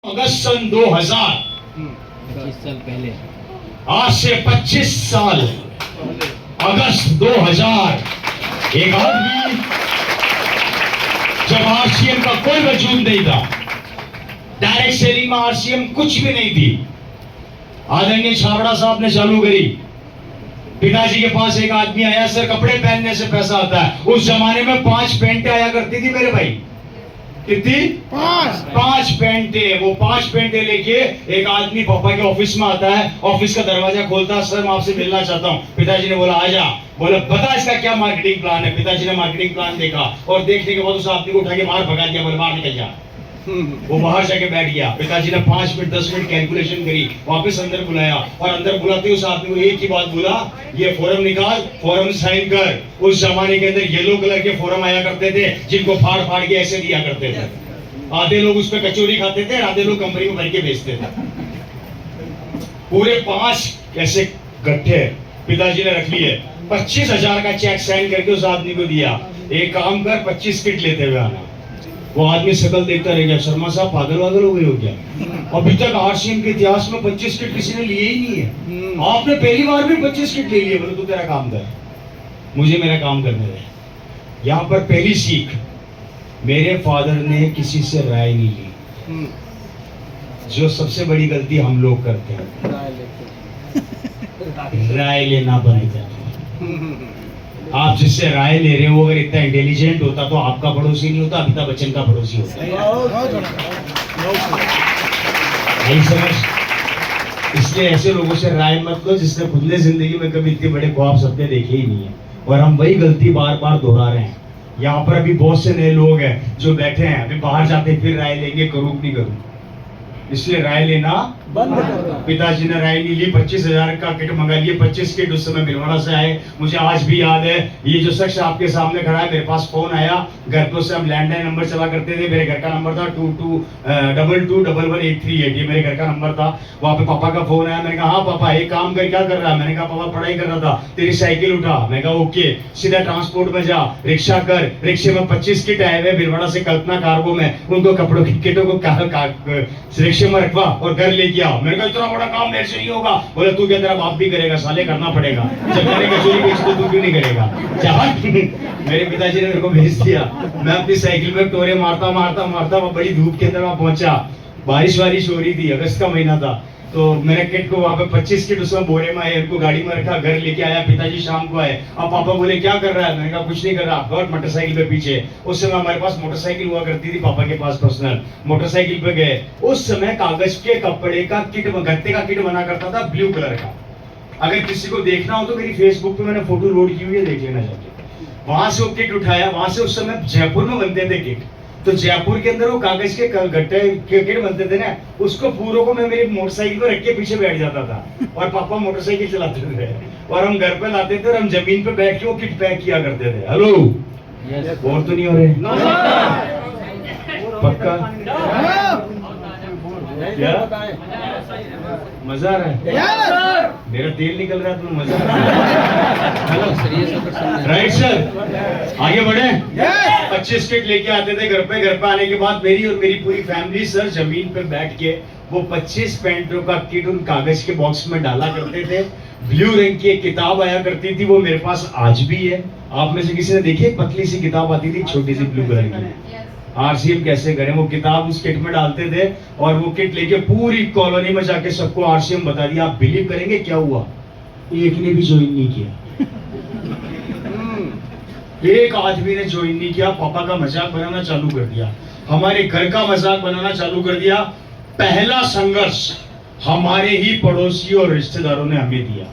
अगस्त सन 2000, 25 साल पहले, आज से 25 साल अगस्त 2000, एक आदमी जब आरसीएम का कोई वजूद नहीं था, डायरेक्ट सेलिंग में आरसीएम कुछ भी नहीं थी, आदरणीय छाबड़ा साहब ने चालू करी। पिताजी के पास एक आदमी आया, सर कपड़े पहनने से पैसा आता है। उस जमाने में 5 पैंटें आया करती थी मेरे भाई। कितनी? 5 पैंटें। वो 5 पैंटें लेके एक आदमी पापा के ऑफिस में आता है, ऑफिस का दरवाजा खोलता, सर मैं आपसे मिलना चाहता हूँ। पिताजी ने बोला आजा। बोला बता इसका क्या मार्केटिंग प्लान है। पिताजी ने मार्केटिंग प्लान देखा और देखने के बाद उस आदमी को उठा के बाहर भगा दिया। बोला बाहर निकल जा। वो बाहर जाके बैठ गया। पिताजी ने 5 मिनट 10 मिनट कैलकुलेशन करी, वापस अंदर बुलाया और अंदर बुलाते उस आदमी को एक ही बात बोला, ये फॉर्म निकाल, फॉर्म साइन कर। उस जमाने के अंदर येलो कलर के फॉर्म आया करते थे, जिनको फाड़ फाड़ के ऐसे दिया करते थे। आधे लोग उस पर कचौरी खाते थे, आधे लोग कंपनी में भर के बेचते थे। पूरे 5 ऐसे गट्ठे पिताजी ने रख लिए। 25,000 का चेक साइन करके उस आदमी को दिया। एक काम कर, 25 किट लेते हुए आना। वो आदमी शकल देखता रह गया, शर्मा साहब पागल वागल हो गए हो क्या? अभी तक आरसीएम के इतिहास में 25 किट किसी ने लिए ही नहीं है, आपने पहली बार भी 25 किट ले लिए। बोले तू तेरा काम कर, मुझे मेरा काम करने दे। यहाँ पर पहली सीख, मेरे फादर ने किसी से राय नहीं ली, जो सबसे बड़ी गलती हम लोग करते हैं, राय लेना बंद कर। आप जिससे राय ले रहे हो अगर इतना इंटेलिजेंट होता तो आपका पड़ोसी नहीं होता, अमिताभ बच्चन का पड़ोसी होता। यही समझ। इसलिए ऐसे लोगों से राय मत लो जिसने खुद ने जिंदगी में कभी इतने बड़े ख्वाब सपने देखे ही नहीं है, और हम वही गलती बार बार दोहरा रहे हैं। यहाँ पर अभी बहुत से नए लोग हैं जो बैठे हैं, अभी बाहर जाते फिर राय लेंगे करूँ नहीं करूँ, इसलिए राय लेना बंद कर। पिताजी ने राय नहीं ली, 25,000 का किट मंगा लिए। 25 किट उस समय भिलवाड़ा से आए। मुझे आज भी याद है, ये जो शख्स आपके सामने खड़ा है, मेरे पास फोन आया घर पे से, हम लैंडलाइन नंबर चला करते थे। मेरे घर का नंबर था 2222111838, ये मेरे घर का नंबर था। वहाँ पे पापा का फोन आया। मैंने कहा हाँ पापा एक काम कर, क्या कर रहा है? मैंने कहा पापा पढ़ाई कर रहा था। तेरी साइकिल उठा। मैं कहा ओके, सीधा ट्रांसपोर्ट में जा, रिक्शा कर। रिक्शे में 25 किट आए हुए भिलवाड़ा से कल्पना कार्गो में, उनको कपड़ों की किटों को रिक्शे में रखवा और घर ले गया। मैंने कहा इतना बड़ा काम मेरे से नहीं होगा। बोले तू क्या, तेरा बाप भी करेगा साले, करना पड़ेगा। जब मैंने कचौरी बेची तो तू क्यों नहीं करेगा? मेरे पिताजी ने मेरे को भेज दिया। मैं अपनी साइकिल में टोरे मारता मारता मारता बड़ी धूप के अंदर वहां पहुंचा। बारिश वारिश हो रही थी, अगस्त का महीना था। तो मैंने किट को वहां पे 25 किट उसमें बोरे में आए, उनको गाड़ी में रखा, घर लेके आया। पिताजी शाम को आए। अब पापा बोले क्या कर रहा है? मैंने कहा कुछ नहीं कर रहा। बहुत मोटरसाइकिल पे पीछे, उस समय हमारे पास मोटरसाइकिल हुआ करती थी पापा के पास पर्सनल। मोटरसाइकिल पे गए। उस समय कागज के कपड़े का किट, गत्ते का किट बना करता था ब्लू कलर का। अगर किसी को देखना हो तो मेरी फेसबुक पे मैंने फोटो लोड की हुई है, देख लेना जाके। वहां से वो किट उठाया। वहां से उस समय जयपुर में बनते थे किट, तो जयपुर के अंदर वो कागज के गट्टे के किट बनते थे ना, उसको पूरों को मैं मेरी मोटरसाइकिल पर रख के पीछे बैठ जाता था और पापा मोटरसाइकिल चलाते थे और हम घर पे लाते थे और हम जमीन पे बैठ के वो किट पैक किया करते थे। हेलो, बोर तो नहीं हो रहे? पक्का? क्या मजा आ रहा है? मेरा तेल निकल रहा है, तुम्हें मजा आ रहा है? राइट सर, आगे बढ़े। 25 किट लेके आते थे घर पे। घर पे आने के बाद मेरी और मेरी पूरी फैमिली सर जमीन पे बैठ के वो 25 पैंटों का किट उन कागज के बॉक्स में डाला करते थे। ब्लू रंग की एक किताब आया करती थी, वो मेरे पास आज भी है। आप में से किसी ने देखी? पतली सी किताब आती थी, छोटी सी ब्लू कलर की, आरसीएम कैसे करें। वो किताब उस किट में डालते थे और वो किट लेके पूरी कॉलोनी में जाके सबको आरसीएम बता दिया। आप बिलीव करेंगे क्या हुआ? एक ने भी ज्वाइन नहीं किया। एक आदमी ने ज्वाइन नहीं किया। पापा का मजाक बनाना चालू कर दिया, हमारे घर का मजाक बनाना चालू कर दिया। पहला संघर्ष हमारे ही पड़ोसी और रिश्तेदारों ने हमें दिया।